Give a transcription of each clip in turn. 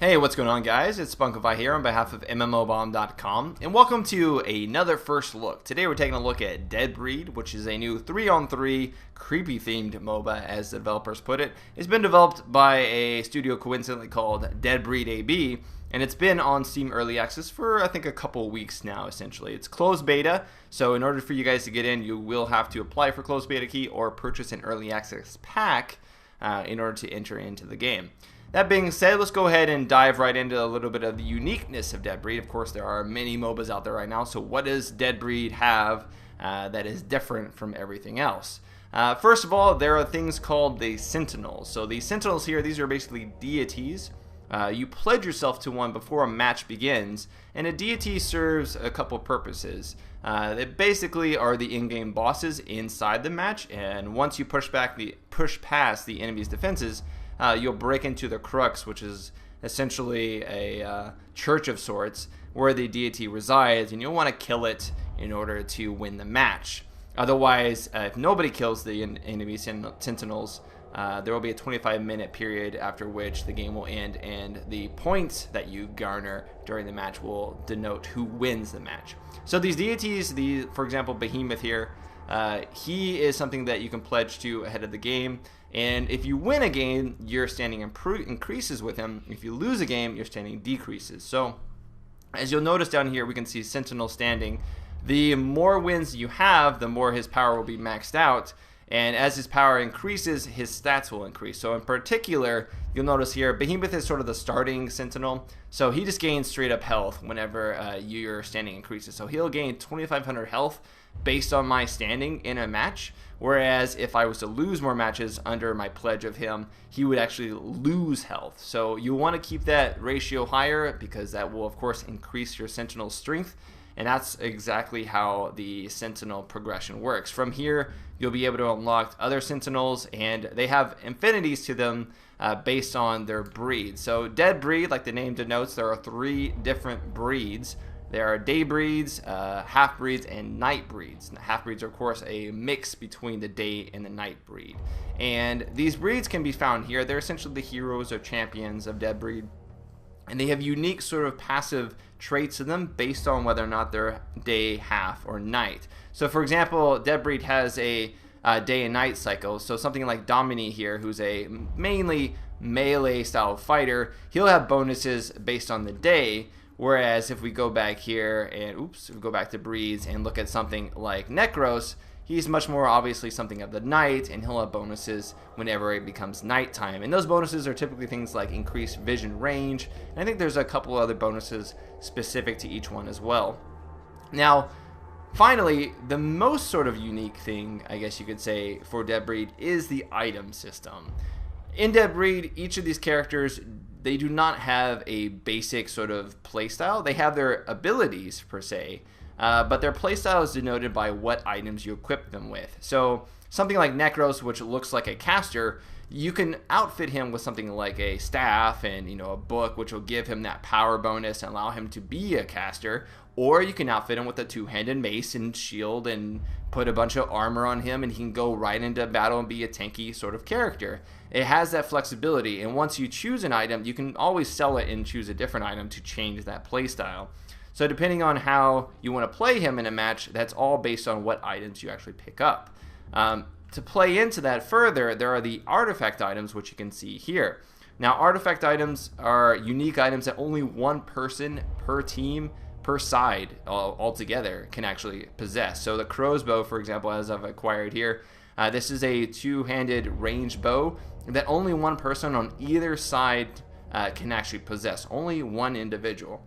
Hey, what's going on, guys? It's Spunkify here on behalf of MMOBomb.com, and welcome to another first look. Today we're taking a look at Dead Breed, which is a new 3-on-3 creepy-themed MOBA, as the developers put it. It's been developed by a studio coincidentally called Dead Breed AB, and it's been on Steam Early Access for, I think, a couple weeks now, essentially. It's closed beta, so in order for you guys to get in, you will have to apply for closed beta key or purchase an Early Access pack in order to enter into the game. That being said, let's go ahead and dive right into a little bit of the uniqueness of Dead Breed. Of course, there are many MOBAs out there right now, so what does Dead Breed have that is different from everything else? First of all, there are things called the Sentinels. So the Sentinels here, these are basically deities. You pledge yourself to one before a match begins, and a deity serves a couple purposes. They basically are the in-game bosses inside the match, and once you push past the enemy's defenses, you'll break into the crux, which is essentially a church of sorts where the deity resides, and you'll want to kill it in order to win the match. Otherwise, if nobody kills the enemy sentinels, there will be a 25-minute period after which the game will end, and the points that you garner during the match will denote who wins the match. So these deities, for example, Behemoth here, he is something that you can pledge to ahead of the game, and if you win a game, your standing increases with him. If you lose a game, your standing decreases. So as you'll notice down here, we can see Sentinel standing. The more wins you have, the more his power will be maxed out, and as his power increases, his stats will increase. So in particular, you'll notice here, Behemoth is sort of the starting Sentinel, so he just gains straight up health whenever your standing increases. So he'll gain 2,500 health based on my standing in a match, whereas if I was to lose more matches under my pledge of him, he would actually lose health. So you want to keep that ratio higher, because that will of course increase your Sentinel's strength, and that's exactly how the Sentinel progression works. From here, you'll be able to unlock other Sentinels, and they have infinities to them based on their breed. So Dead Breed, like the name denotes, there are 3 different breeds. There are day breeds, half breeds, and night breeds. Half breeds are, of course, a mix between the day and the night breed. And these breeds can be found here. They're essentially the heroes or champions of Dead Breed. And they have unique sort of passive traits to them based on whether or not they're day, half, or night. So for example, Dead Breed has a day and night cycle. So something like Domini here, who's a mainly melee style fighter, he'll have bonuses based on the day. Whereas if we go back here and we go back to breeds and look at something like Necros, he's much more obviously something of the night, and he'll have bonuses whenever it becomes nighttime. And those bonuses are typically things like increased vision range, and I think there's a couple other bonuses specific to each one as well. Now, finally, the most sort of unique thing, I guess you could say, for Dead Breed is the item system. In Dead Breed, each of these characters, they do not have a basic sort of playstyle. They have their abilities per se, but their playstyle is denoted by what items you equip them with. So something like Necros, which looks like a caster, you can outfit him with something like a staff and a book, which will give him that power bonus and allow him to be a caster. Or you can outfit him with a 2-handed mace and shield and put a bunch of armor on him, and he can go right into battle and be a tanky sort of character. It has that flexibility, and once you choose an item, you can always sell it and choose a different item to change that playstyle. So depending on how you want to play him in a match, that's all based on what items you actually pick up. To play into that further, there are the artifact items, which you can see here. Now, artifact items are unique items that only one person per team per side altogether can actually possess. So the crow's bow, for example, as I've acquired here, this is a 2-handed ranged bow that only one person on either side can actually possess, only one individual.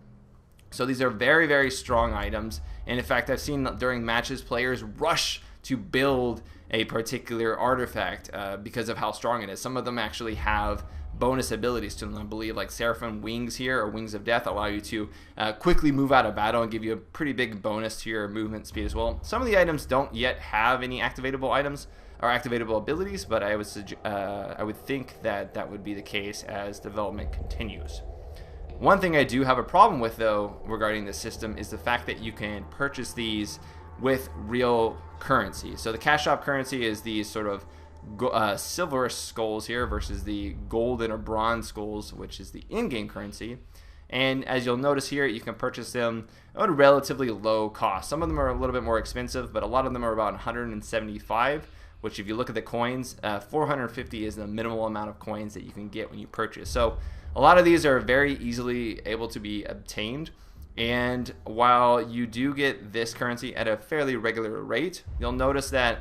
So these are very, very strong items, and in fact I've seen during matches players rush to build a particular artifact because of how strong it is. Some of them actually have bonus abilities to them. I believe like Seraphim Wings here, or Wings of Death, allow you to quickly move out of battle and give you a pretty big bonus to your movement speed as well. Some of the items don't yet have any activatable items or activatable abilities, but I would think that that would be the case as development continues. One thing I do have a problem with, though, regarding this system is the fact that you can purchase these with real currency. So the cash shop currency is these sort of silver skulls here versus the golden or bronze skulls, which is the in-game currency. And as you'll notice here, you can purchase them at a relatively low cost. Some of them are a little bit more expensive, but a lot of them are about 175, which if you look at the coins, 450 is the minimal amount of coins that you can get when you purchase. So a lot of these are very easily able to be obtained. And while you do get this currency at a fairly regular rate, you'll notice that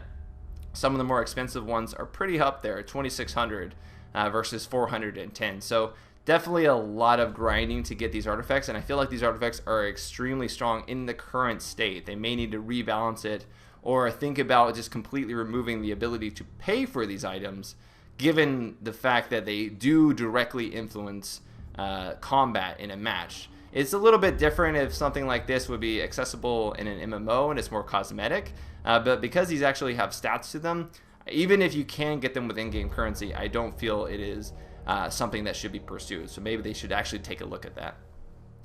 some of the more expensive ones are pretty up there, 2,600 versus 410. So definitely a lot of grinding to get these artifacts, and I feel like these artifacts are extremely strong in the current state. They may need to rebalance it or think about just completely removing the ability to pay for these items, given the fact that they do directly influence combat in a match. It's a little bit different if something like this would be accessible in an MMO and it's more cosmetic, but because these actually have stats to them, even if you can get them with in-game currency, I don't feel it is something that should be pursued. So maybe they should actually take a look at that.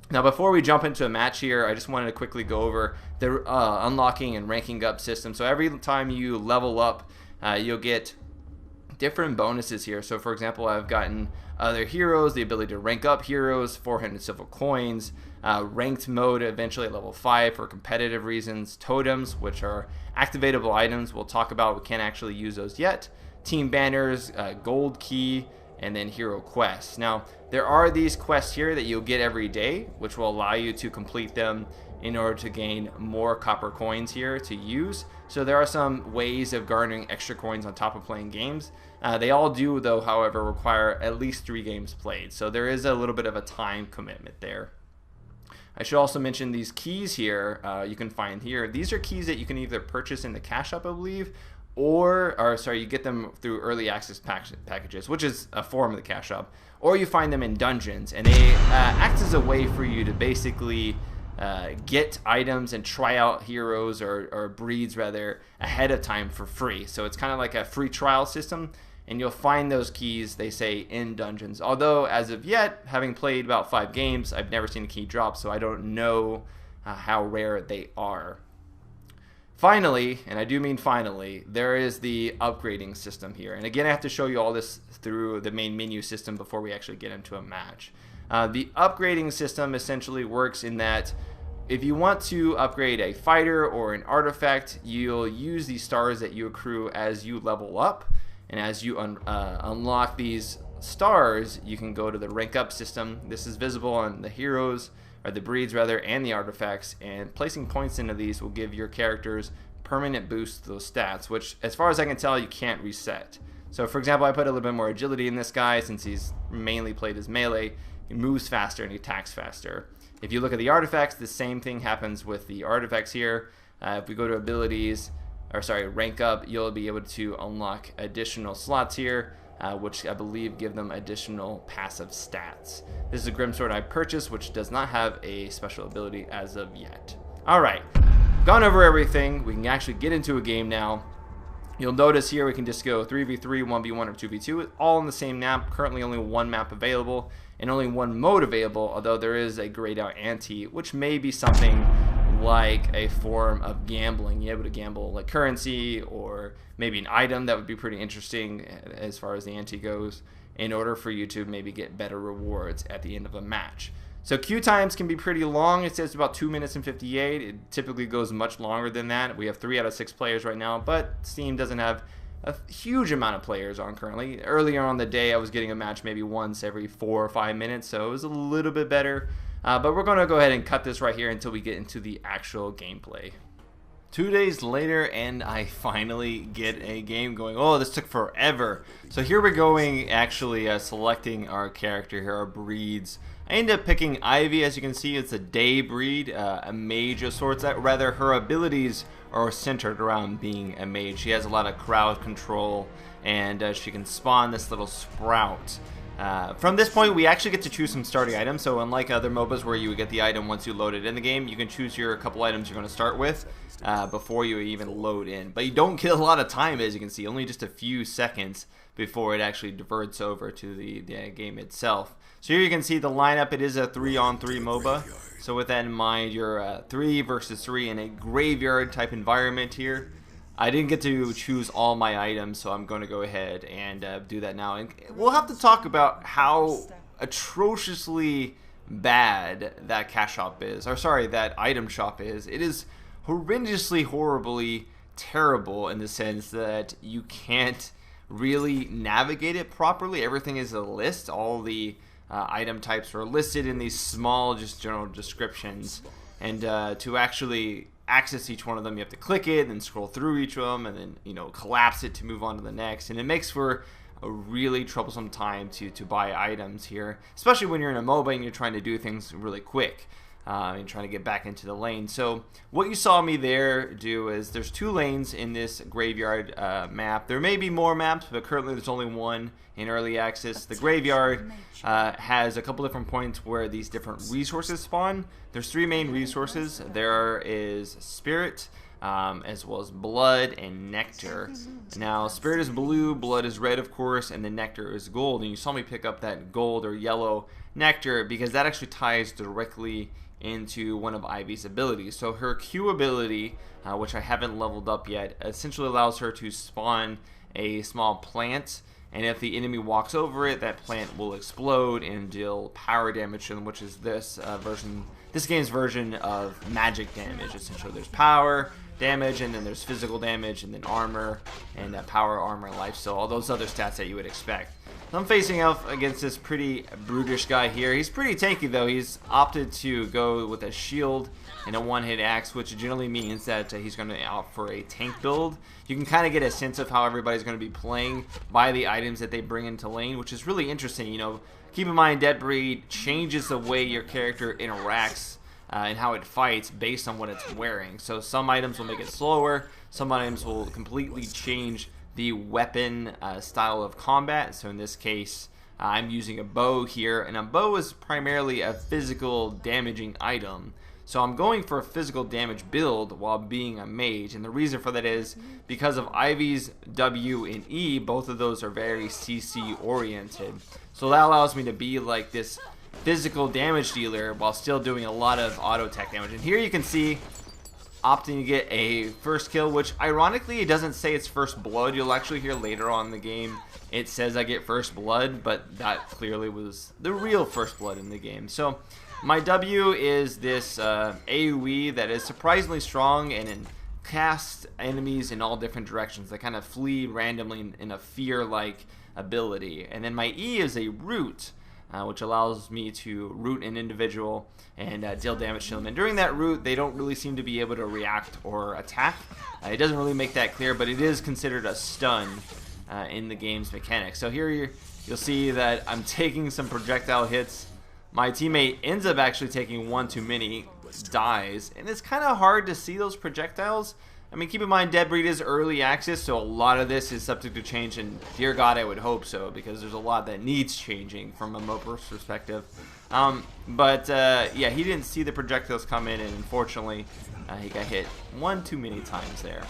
Now, before we jump into a match here, I just wanted to quickly go over the unlocking and ranking up system. So every time you level up, you'll get different bonuses here. So for example, I've gotten other heroes, the ability to rank up heroes, 400 silver coins, ranked mode eventually at level 5 for competitive reasons, totems, which are activatable items we'll talk about. We can't actually use those yet, team banners, gold key, and then hero quests. Now, there are these quests here that you'll get every day, which will allow you to complete them in order to gain more copper coins here to use. So there are some ways of garnering extra coins on top of playing games. They all do, though, however, require at least 3 games played. So there is a little bit of a time commitment there. I should also mention these keys here you can find here. These are keys that you can either purchase in the cash shop, I believe, or sorry, you get them through early access packages, which is a form of the cash shop, or you find them in dungeons, and they act as a way for you to basically get items and try out heroes or breeds rather ahead of time for free. So it's kind of like a free trial system, and you'll find those keys, they say, in dungeons. Although as of yet, having played about 5 games, I've never seen a key drop, so I don't know how rare they are. Finally, and I do mean finally, there is the upgrading system here. And again, I have to show you all this through the main menu system before we actually get into a match. The upgrading system essentially works in that if you want to upgrade a fighter or an artifact, you'll use these stars that you accrue as you level up. And as you unlock these stars, you can go to the rank up system. This is visible on the heroes, or the breeds rather, and the artifacts, and placing points into these will give your characters permanent boosts to those stats, which as far as I can tell you can't reset. So for example, I put a little bit more agility in this guy since he's mainly played as melee. He moves faster and he attacks faster. If you look at the artifacts, the same thing happens with the artifacts here. If we go to abilities, or sorry, rank up, you'll be able to unlock additional slots here, which I believe give them additional passive stats. This is a Grimsword I purchased, which does not have a special ability as of yet. Alright, gone over everything. We can actually get into a game now. You'll notice here we can just go 3v3, 1v1, or 2v2, all in the same map. Currently only one map available, and only one mode available, although there is a grayed out ante, which may be something like a form of gambling. You're able to gamble like currency or maybe an item. That would be pretty interesting as far as the ante goes, in order for you to maybe get better rewards at the end of a match. So queue times can be pretty long. It says about 2 minutes and 58. It typically goes much longer than that. We have 3 out of 6 players right now, but Steam doesn't have a huge amount of players on currently. Earlier on the day, I was getting a match maybe once every 4 or 5 minutes, so it was a little bit better. But we're going to go ahead and cut this right here until we get into the actual gameplay. 2 days later, and I finally get a game going. Oh, this took forever. So here we're going, actually selecting our character here, our breeds. I ended up picking Ivy. As you can see, it's a day breed, a mage of sorts. Rather, her abilities are centered around being a mage. She has a lot of crowd control, and she can spawn this little sprout. From this point, we actually get to choose some starting items. So unlike other MOBAs where you would get the item once you load it in the game, you can choose your couple items you're going to start with before you even load in. But you don't get a lot of time, as you can see, only just a few seconds before it actually diverts over to the game itself. So here you can see the lineup. It is a 3-on-3 MOBA. So with that in mind, you're 3 versus 3 in a graveyard type environment here. I didn't get to choose all my items, so I'm going to go ahead and do that now. And we'll have to talk about how atrociously bad that cash shop is. Or sorry, that item shop is. It is horrendously, horribly terrible in the sense that you can't really navigate it properly. Everything is a list. All the item types are listed in these small, just general descriptions. And to actually access each one of them, you have to click it and scroll through each of them and then, you know, collapse it to move on to the next. And it makes for a really troublesome time to buy items here, especially when you're in a MOBA and you're trying to do things really quick and trying to get back into the lane. So what you saw me there do is there's 2 lanes in this graveyard map. There may be more maps, but currently there's only one in early access. The graveyard has a couple different points where these different resources spawn. There's 3 main resources. There is spirit, as well as blood and nectar. Now, spirit is blue, blood is red, of course, and the nectar is gold. And you saw me pick up that gold or yellow nectar because that actually ties directly into one of Ivy's abilities. So her Q ability, which I haven't leveled up yet, essentially allows her to spawn a small plant, and if the enemy walks over it, that plant will explode and deal power damage to them, which is this game's version of magic damage. Essentially, there's power damage, and then there's physical damage, and then armor, and power, armor, and life, so all those other stats that you would expect. So I'm facing off against this pretty brutish guy here. He's pretty tanky though. He's opted to go with a shield and a one-hit axe, which generally means that he's going to opt for a tank build. You can kind of get a sense of how everybody's going to be playing by the items that they bring into lane, which is really interesting. You know, keep in mind, Dead Breed changes the way your character interacts and how it fights based on what it's wearing. So some items will make it slower, some items will completely change the weapon style of combat. So in this case, I'm using a bow here, and a bow is primarily a physical damaging item. So I'm going for a physical damage build while being a mage, and the reason for that is because of Ivy's W and E, both of those are very CC oriented. So that allows me to be like this physical damage dealer while still doing a lot of auto attack damage. And here you can see opting to get a first kill, which ironically it doesn't say it's first blood. You'll actually hear later on in the game it says I get first blood, but that clearly was the real first blood in the game. So my W is this AoE that is surprisingly strong and casts enemies in all different directions. They kind of flee randomly in a fear-like ability. And then my E is a root, which allows me to root an individual and deal damage to them. And during that root, they don't really seem to be able to react or attack. It doesn't really make that clear, but it is considered a stun in the game's mechanics. So here you'll see that I'm taking some projectile hits. My teammate ends up actually taking one too many, dies, and it's kind of hard to see those projectiles. I mean, keep in mind, Dead Breed is early access, so a lot of this is subject to change, and dear God, I would hope so, because there's a lot that needs changing from a MOBA perspective. Yeah, he didn't see the projectiles come in, and unfortunately, he got hit one too many times there.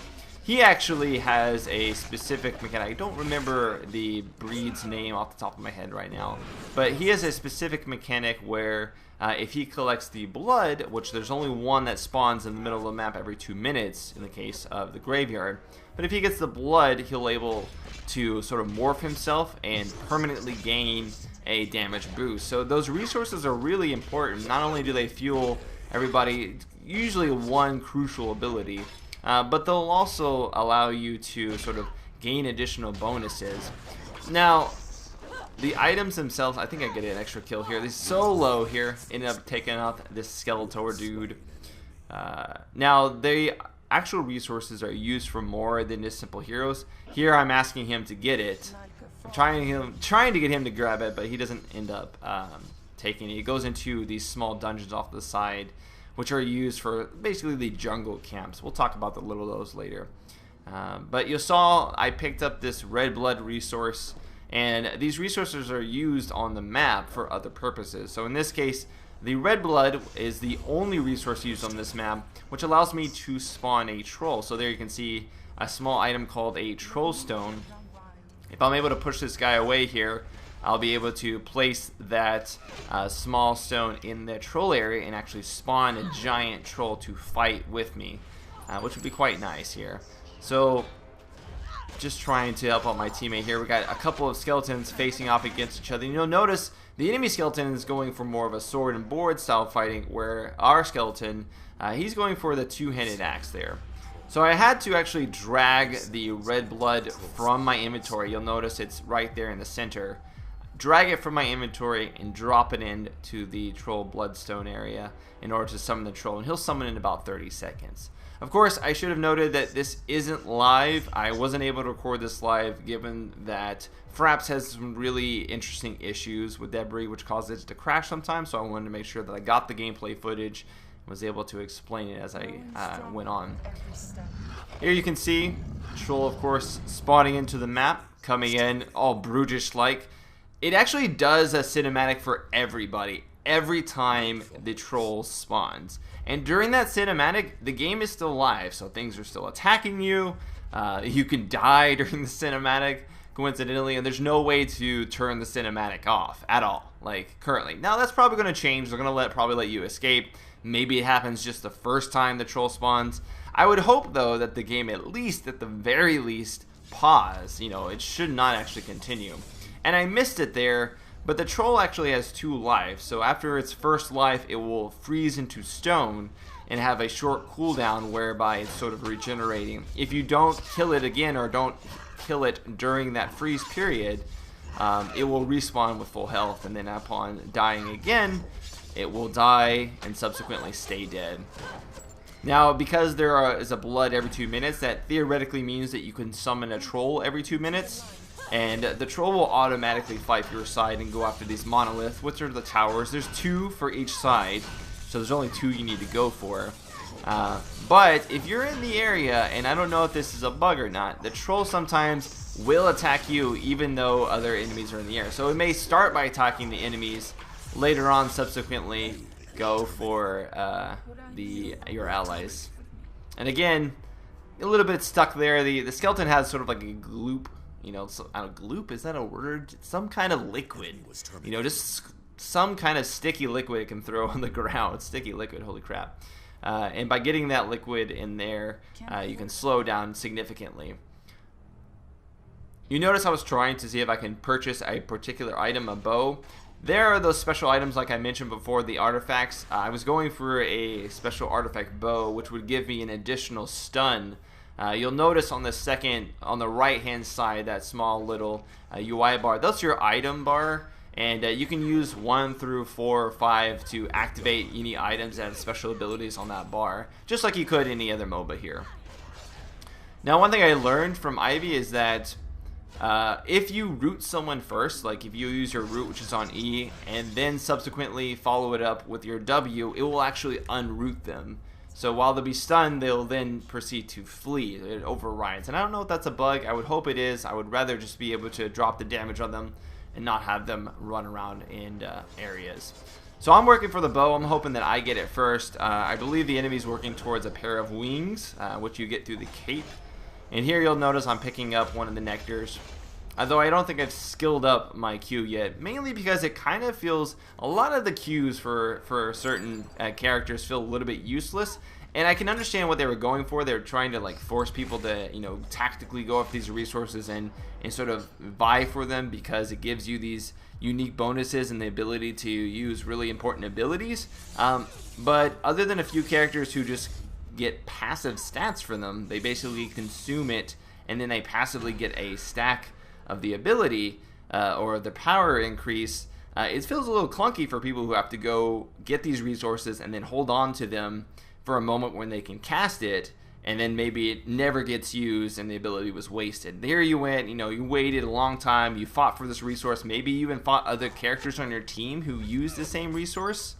He actually has a specific mechanic. I don't remember the breed's name off the top of my head right now, but he has a specific mechanic where if he collects the blood, which there's only one that spawns in the middle of the map every 2 minutes in the case of the graveyard, but if he gets the blood, he'll able to sort of morph himself and permanently gain a damage boost. So those resources are really important. Not only do they fuel everybody, usually one crucial ability, but they'll also allow you to sort of gain additional bonuses. Now, the items themselves, I think I get an extra kill here. They're so low here, ended up taking out this Skeletor dude. Now, the actual resources are used for more than just simple heroes. Here, I'm asking him to get it. I'm trying to get him to grab it, but he doesn't end up taking it. He goes into these small dungeons off the side, which are used for basically the jungle camps. We'll talk about a little of those later. But you saw I picked up this red blood resource, and these resources are used on the map for other purposes. So in this case, the red blood is the only resource used on this map, which allows me to spawn a troll. So there you can see a small item called a troll stone. If I'm able to push this guy away here, I'll be able to place that small stone in the troll area and actually spawn a giant troll to fight with me, which would be quite nice here. So just trying to help out my teammate here. We got a couple of skeletons facing off against each other. You'll notice the enemy skeleton is going for more of a sword and board style fighting, where our skeleton, he's going for the two-handed axe there. So I had to actually drag the red blood from my inventory. You'll notice it's right there in the center. Drag it from my inventory and drop it into the troll bloodstone area in order to summon the troll, and he'll summon in about 30 seconds. Of course, I should have noted that this isn't live. I wasn't able to record this live given that Fraps has some really interesting issues with debris which causes it to crash sometimes, so I wanted to make sure that I got the gameplay footage and was able to explain it as I went on. Here you can see troll, of course, spawning into the map, coming in all brutish-like. It actually does a cinematic for everybody every time the troll spawns. And during that cinematic, the game is still live, so things are still attacking you. You can die during the cinematic, coincidentally, and there's no way to turn the cinematic off at all, like currently. Now that's probably going to change. They're going to probably let you escape. Maybe it happens just the first time the troll spawns. I would hope, though, that the game at the very least, pause. You know, it should not actually continue. And I missed it there, but the troll actually has 2 lives. So after its first life, it will freeze into stone and have a short cooldown whereby it's sort of regenerating. If you don't kill it again or don't kill it during that freeze period, it will respawn with full health, and then upon dying again, it will die and subsequently stay dead. Now, because there is a blood every 2 minutes, that theoretically means that you can summon a troll every 2 minutes. And the troll will automatically fight for your side and go after these monoliths, which are the towers. There's 2 for each side, so there's only 2 you need to go for. But if you're in the area, and I don't know if this is a bug or not, the troll sometimes will attack you even though other enemies are in the air. So it may start by attacking the enemies, later on subsequently go for your allies. And again, a little bit stuck there. The skeleton has sort of like a gloop. You know, gloop, is that a word? Some kind of liquid. You know, just some kind of sticky liquid it can throw on the ground. Sticky liquid, holy crap. And by getting that liquid in there, you can slow down significantly. You notice I was trying to see if I can purchase a particular item, a bow. There are those special items like I mentioned before, the artifacts. I was going for a special artifact bow, which would give me an additional stun. You'll notice on the right hand side, that small little UI bar, that's your item bar, and you can use 1 through 4 or 5 to activate any items that have special abilities on that bar, just like you could any other MOBA here. Now, one thing I learned from Ivy is that if you root someone first, like if you use your root, which is on E, and then subsequently follow it up with your W, it will actually unroot them. So while they'll be stunned, they'll then proceed to flee. It overrides. And I don't know if that's a bug. I would hope it is. I would rather just be able to drop the damage on them and not have them run around in areas. So I'm working for the bow. I'm hoping that I get it first. I believe the enemy's working towards a pair of wings, which you get through the cape. And here you'll notice I'm picking up one of the nectars. Although I don't think I've skilled up my Q yet, mainly because it kind of feels, a lot of the Qs for certain characters feel a little bit useless, and I can understand what they were going for. They were trying to like force people to, you know, tactically go after these resources and sort of vie for them, because it gives you these unique bonuses and the ability to use really important abilities. But other than a few characters who just get passive stats for them, they basically consume it and then they passively get a stack of the ability or the power increase. It feels a little clunky for people who have to go get these resources and then hold on to them for a moment when they can cast it, and then maybe it never gets used and the ability was wasted. There you went, you know, you waited a long time, you fought for this resource, maybe you even fought other characters on your team who used the same resource,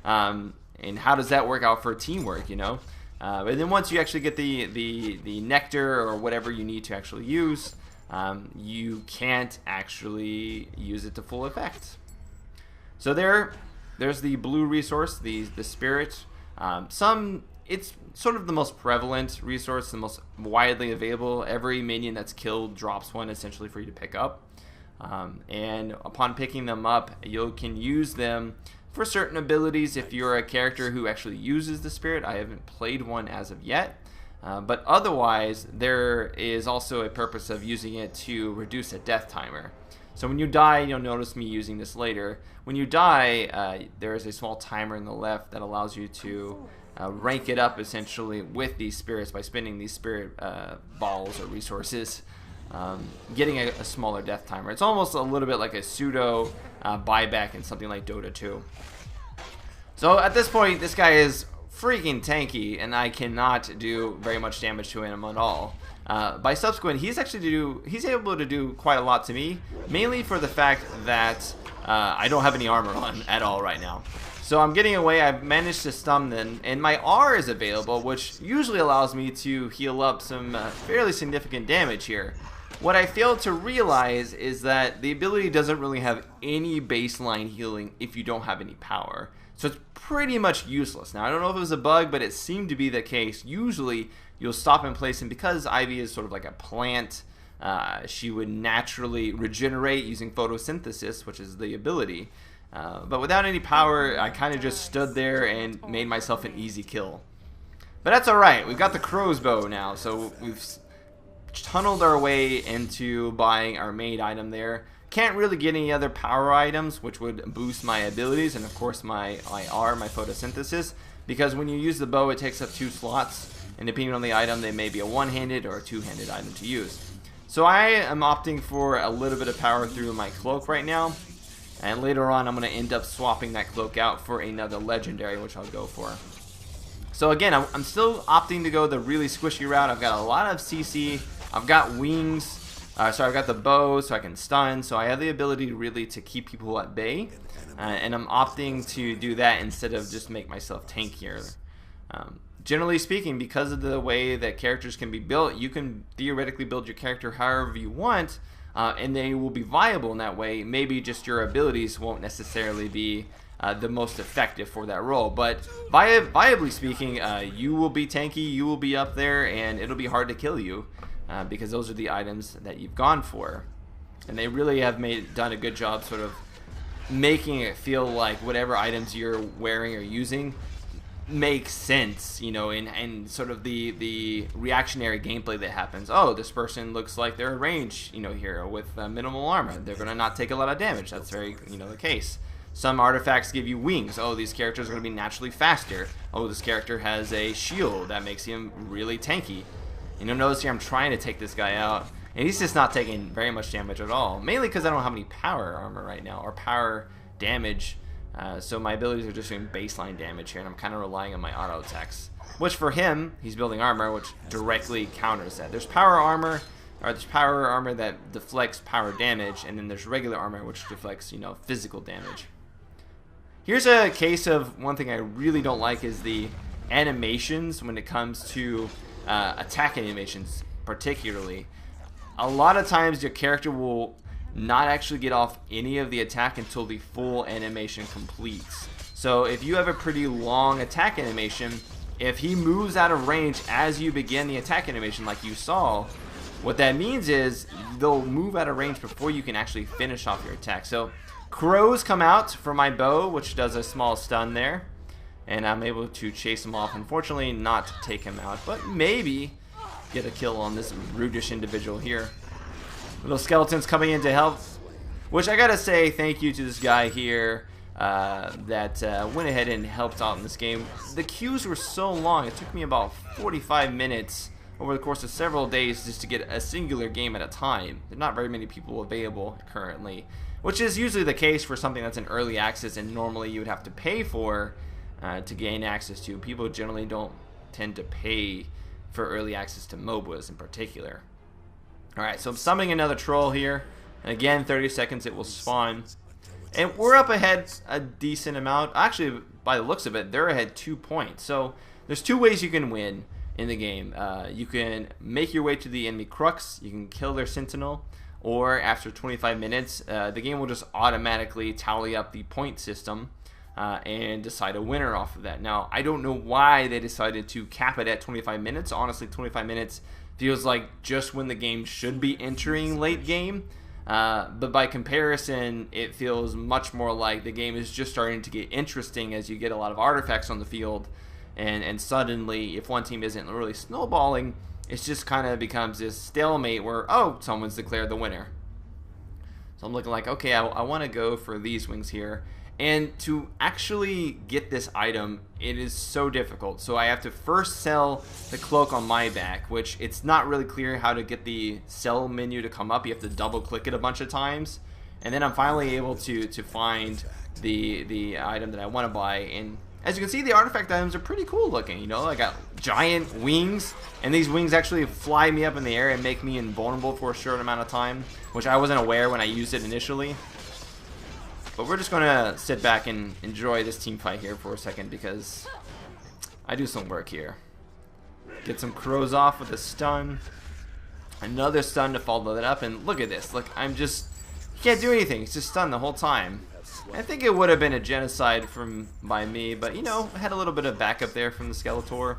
and how does that work out for teamwork, you know? But then once you actually get the nectar or whatever you need to actually use, you can't actually use it to full effect. So there's the blue resource, the spirit. It's sort of the most prevalent resource, the most widely available. Every minion that's killed drops one essentially for you to pick up. And upon picking them up, you can use them for certain abilities if you're a character who actually uses the spirit. I haven't played one as of yet. But otherwise, there is also a purpose of using it to reduce a death timer. So when you die, you'll notice me using this later. When you die, there is a small timer in the left that allows you to rank it up essentially with these spirits by spending these spirit balls or resources, getting a smaller death timer. It's almost a little bit like a pseudo buyback in something like Dota 2. So at this point, this guy is freaking tanky, and I cannot do very much damage to him at all. By subsequent, he's able to do quite a lot to me, mainly for the fact that I don't have any armor on at all right now. So I'm getting away. I've managed to stun them, and my R is available, which usually allows me to heal up some fairly significant damage here. What I failed to realize is that the ability doesn't really have any baseline healing if you don't have any power. So it's pretty much useless. Now, I don't know if it was a bug, but it seemed to be the case. Usually, you'll stop in place, and because Ivy is sort of like a plant, she would naturally regenerate using photosynthesis, which is the ability. But without any power, I kind of just stood there and made myself an easy kill. But that's alright. We've got the crow's bow now, so we've tunneled our way into buying our main item there. Can't really get any other power items, which would boost my abilities, and of course my IR, my photosynthesis, because when you use the bow, it takes up 2 slots, and depending on the item, they may be a one-handed or a two-handed item to use. So I am opting for a little bit of power through my cloak right now, and later on I'm going to end up swapping that cloak out for another legendary, which I'll go for. So again, I'm still opting to go the really squishy route. I've got a lot of CC, I've got wings, so I've got the bow so I can stun, so I have the ability really to keep people at bay, and I'm opting to do that instead of just make myself tankier. Generally speaking, because of the way that characters can be built, you can theoretically build your character however you want, and they will be viable in that way. Maybe just your abilities won't necessarily be the most effective for that role, but viably speaking, you will be tanky, you will be up there, and it'll be hard to kill you. Because those are the items that you've gone for, and they really have done a good job sort of making it feel like whatever items you're wearing or using makes sense, you know, and sort of the reactionary gameplay that happens. Oh, this person looks like they're a range, you know, hero with minimal armor. They're gonna not take a lot of damage. That's very, you know, the case. Some artifacts give you wings. Oh, these characters are gonna be naturally faster. Oh, this character has a shield that makes him really tanky. You know, notice here I'm trying to take this guy out, and he's just not taking very much damage at all. Mainly because I don't have any power armor right now, or power damage. So my abilities are just doing baseline damage here, and I'm kind of relying on my auto attacks. Which for him, he's building armor, which directly counters that. There's power armor, or there's power armor that deflects power damage, and then there's regular armor which deflects, you know, physical damage. Here's a case of one thing I really don't like is the animations when it comes to attack animations particularly. A lot of times your character will not actually get off any of the attack until the full animation completes. So if you have a pretty long attack animation, if he moves out of range as you begin the attack animation like you saw, what that means is they'll move out of range before you can actually finish off your attack. So crows come out for my bow, which does a small stun there, and I'm able to chase him off. Unfortunately, not to take him out, but maybe get a kill on this rudish individual here. Little skeletons coming in to help, which I gotta say thank you to this guy here that went ahead and helped out in this game. The queues were so long, it took me about 45 minutes over the course of several days just to get a singular game at a time. There are not very many people available currently, which is usually the case for something that's in early access and normally you would have to pay for to gain access to. People generally don't tend to pay for early access to MOBAs in particular. Alright, so I'm summoning another troll here. And again, 30 seconds it will spawn. And we're up ahead a decent amount. Actually, by the looks of it, they're ahead 2 points. So there's 2 ways you can win in the game. You can make your way to the enemy crux, you can kill their sentinel, or after 25 minutes, the game will just automatically tally up the point system and decide a winner off of that. Now, I don't know why they decided to cap it at 25 minutes. Honestly, 25 minutes feels like just when the game should be entering late game. But by comparison, it feels much more like the game is just starting to get interesting as you get a lot of artifacts on the field. and suddenly, if one team isn't really snowballing, it just kind of becomes this stalemate where, oh, someone's declared the winner. So I'm looking like, okay, I want to go for these wings here. And to actually get this item, it is so difficult. So I have to first sell the cloak on my back, which it's not really clear how to get the sell menu to come up. You have to double click it a bunch of times. And then I'm finally able to find the item that I want to buy. And as you can see, the artifact items are pretty cool looking. You know, I got giant wings, and these wings actually fly me up in the air and make me invulnerable for a short amount of time, which I wasn't aware when I used it initially. But we're just going to sit back and enjoy this team fight here for a second, because I do some work here. Get some crows off with a stun. Another stun to follow that up, and look at this. Look, I'm just... He can't do anything. He's just stunned the whole time. I think it would have been a genocide by me, but, you know, I had a little bit of backup there from the Skeletor.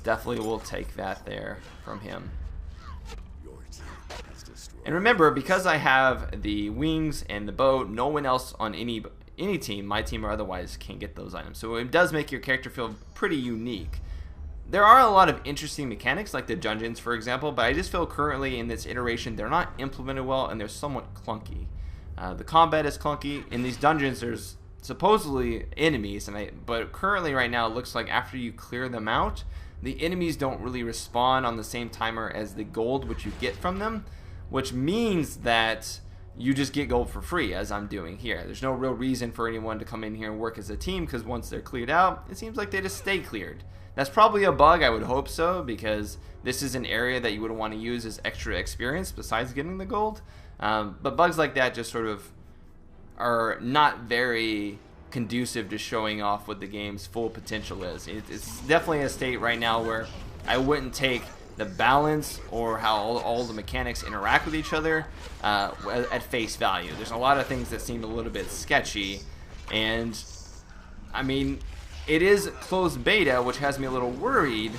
Definitely will take that there from him. And remember, because I have the wings and the bow, no one else on any team, my team or otherwise, can get those items. So it does make your character feel pretty unique. There are a lot of interesting mechanics, like the dungeons, for example, but I just feel currently in this iteration they're not implemented well and they're somewhat clunky. The combat is clunky. In these dungeons, there's supposedly enemies, but currently right now it looks like after you clear them out, the enemies don't really respawn on the same timer as the gold which you get from them, which means that you just get gold for free, as I'm doing here. There's no real reason for anyone to come in here and work as a team, because once they're cleared out, it seems like they just stay cleared. That's probably a bug, I would hope so, because this is an area that you would want to use as extra experience besides getting the gold. But bugs like that just sort of are not very conducive to showing off what the game's full potential is. It's definitely a state right now where I wouldn't take the balance or how all the mechanics interact with each other at face value. There's a lot of things that seem a little bit sketchy, and I mean, it is closed beta, which has me a little worried,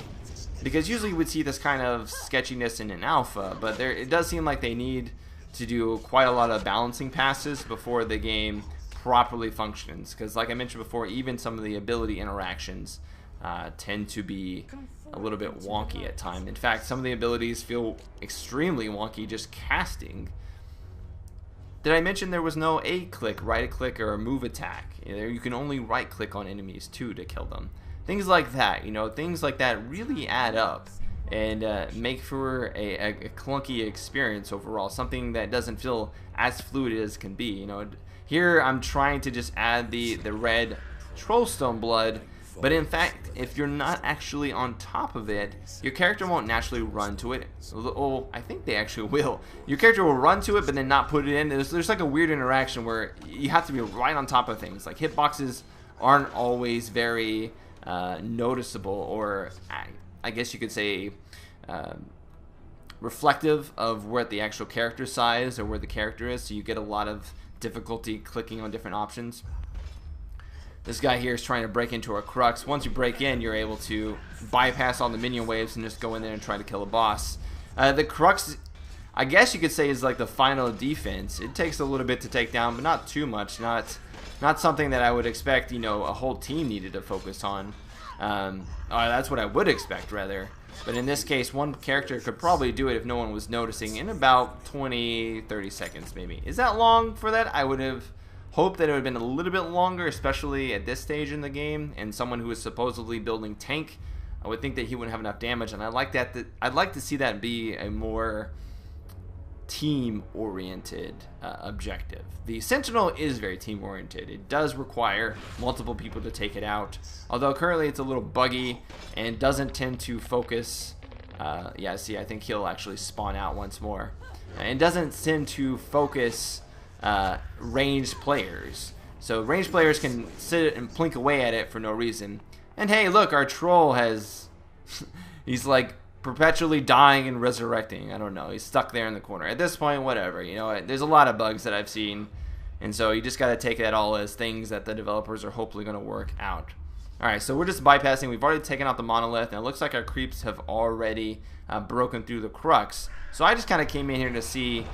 because usually you would see this kind of sketchiness in an alpha, but it does seem like they need to do quite a lot of balancing passes before the game properly functions, because like I mentioned before, even some of the ability interactions tend to be a little bit wonky at times. In fact, some of the abilities feel extremely wonky just casting. Did I mention there was no A click, right click, or a move attack? You can only right click on enemies too to kill them. Things like that, you know, things like that really add up and make for a clunky experience overall, something that doesn't feel as fluid as can be. You know, here I'm trying to just add the red Trollstone blood, but in fact, if you're not actually on top of it, your character won't naturally run to it. Oh, I think they actually will. Your character will run to it, but then not put it in. There's like a weird interaction where you have to be right on top of things. Like hitboxes aren't always very noticeable, or I guess you could say reflective of where the actual character size or where the character is. So you get a lot of difficulty clicking on different options. This guy here is trying to break into our crux. Once you break in, you're able to bypass all the minion waves and just go in there and try to kill a boss. The crux, I guess you could say, is like the final defense. It takes a little bit to take down, but not too much. Not something that I would expect, you know, a whole team needed to focus on. That's what I would expect, rather. But in this case, one character could probably do it if no one was noticing in about 20-30 seconds maybe. Is that long for that? I would have hoped that it would have been a little bit longer, especially at this stage in the game, and someone who is supposedly building tank, I would think that he wouldn't have enough damage, and I'd like to see that be a more team-oriented objective. The Sentinel is very team-oriented. It does require multiple people to take it out, although currently it's a little buggy and doesn't tend to focus. Yeah, see, I think he'll actually spawn out once more. It doesn't tend to focus ranged players. So ranged players can sit and plink away at it for no reason. And hey, look, our troll has... he's like perpetually dying and resurrecting. I don't know. He's stuck there in the corner. At this point, whatever. You know, there's a lot of bugs that I've seen. And so you just got to take that all as things that the developers are hopefully going to work out. Alright, so we're just bypassing. We've already taken out the monolith, and it looks like our creeps have already broken through the crux. So I just kind of came in here to see,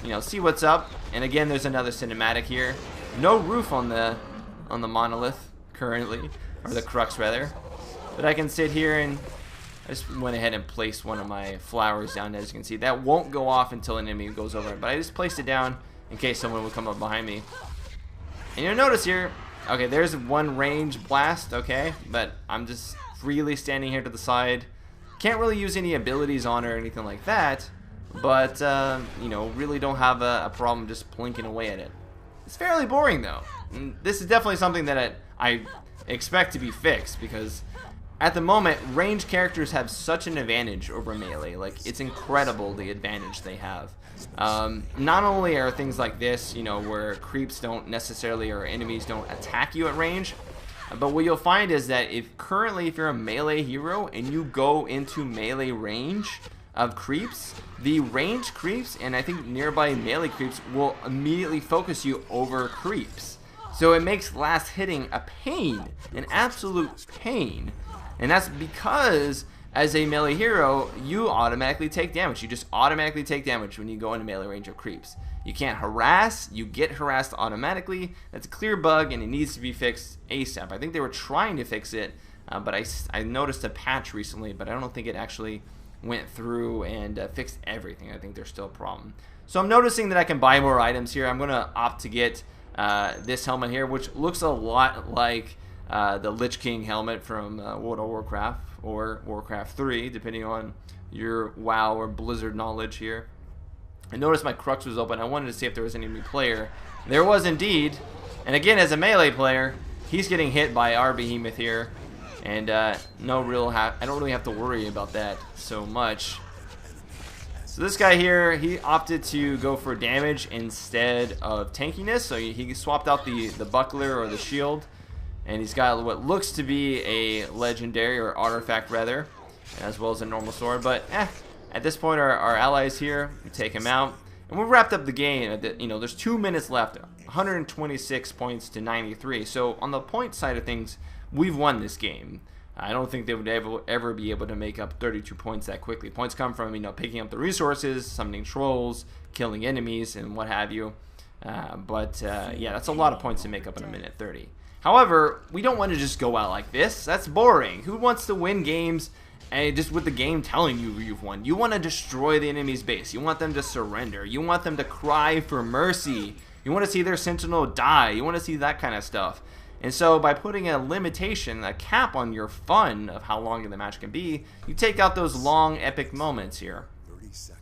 you know, see what's up. And again, there's another cinematic here. No roof on the monolith currently, or the crux rather. But I can sit here and I just went ahead and placed one of my flowers down. As you can see, that won't go off until an enemy goes over it, but I just placed it down in case someone would come up behind me. And you'll notice here, okay, there's one range blast, okay, but I'm just freely standing here to the side. Can't really use any abilities on or anything like that, but you know, really don't have a problem just blinking away at it. It's fairly boring though. And this is definitely something that I expect to be fixed, because at the moment, ranged characters have such an advantage over melee. Like, it's incredible the advantage they have. Not only are things like this, you know, where creeps don't necessarily, or enemies don't attack you at range, but what you'll find is that if you're a melee hero and you go into melee range of creeps, the ranged creeps and I think nearby melee creeps will immediately focus you over creeps. So it makes last hitting a pain, an absolute pain. And that's because as a melee hero, you automatically take damage. You just automatically take damage when you go into melee range of creeps. You can't harass, you get harassed automatically. That's a clear bug and it needs to be fixed ASAP. I think they were trying to fix it, but I noticed a patch recently, but I don't think it actually went through and fixed everything. I think there's still a problem. So I'm noticing that I can buy more items here. I'm going to opt to get this helmet here, which looks a lot like the Lich King helmet from World of Warcraft or Warcraft 3, depending on your WoW or Blizzard knowledge here. I noticed my crux was open. I wanted to see if there was any enemy player. There was indeed. And again, as a melee player, he's getting hit by our behemoth here. And I don't really have to worry about that so much. So this guy here, he opted to go for damage instead of tankiness. So he swapped out the buckler or the shield. And he's got what looks to be a legendary or artifact rather, as well as a normal sword. But at this point, our allies here, we take him out, and we wrapped up the game. You know, there's 2 minutes left, 126 points to 93. So on the point side of things, we've won this game. I don't think they would ever be able to make up 32 points that quickly. Points come from, you know, picking up the resources, summoning trolls, killing enemies, and what have you. Yeah, that's a lot of points to make up in a minute 30. However, we don't want to just go out like this. That's boring. Who wants to win games and just with the game telling you you've won? You want to destroy the enemy's base. You want them to surrender. You want them to cry for mercy. You want to see their sentinel die. You want to see that kind of stuff. And so by putting a limitation, a cap on your fun of how long the match can be, you take out those long epic moments here.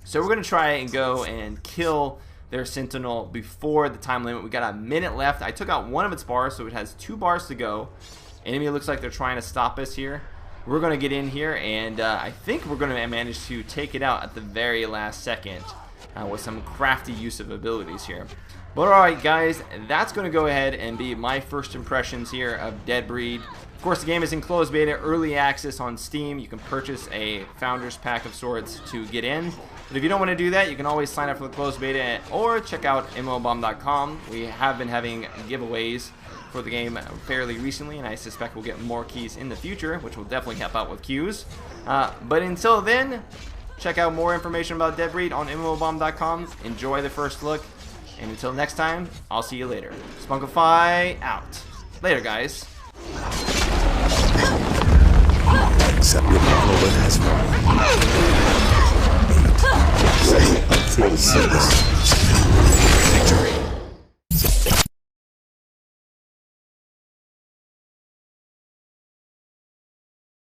So we're going to try and go and kill their sentinel before the time limit. We got a minute left. I took out one of its bars, so it has 2 bars to go. Enemy looks like they're trying to stop us here. We're going to get in here, and I think we're going to manage to take it out at the very last second with some crafty use of abilities here. But alright guys, that's going to go ahead and be my first impressions here of Dead Breed. Of course, the game is in closed beta, early access on Steam. You can purchase a Founders Pack of sorts to get in. But if you don't want to do that, you can always sign up for the closed beta or check out mmobomb.com. We have been having giveaways for the game fairly recently, and I suspect we'll get more keys in the future, which will definitely help out with queues. But until then, check out more information about Dead Breed on mmobomb.com. Enjoy the first look, and until next time, I'll see you later. Spunkify out. Later, guys. Accept your model as well. 8, 7, 6.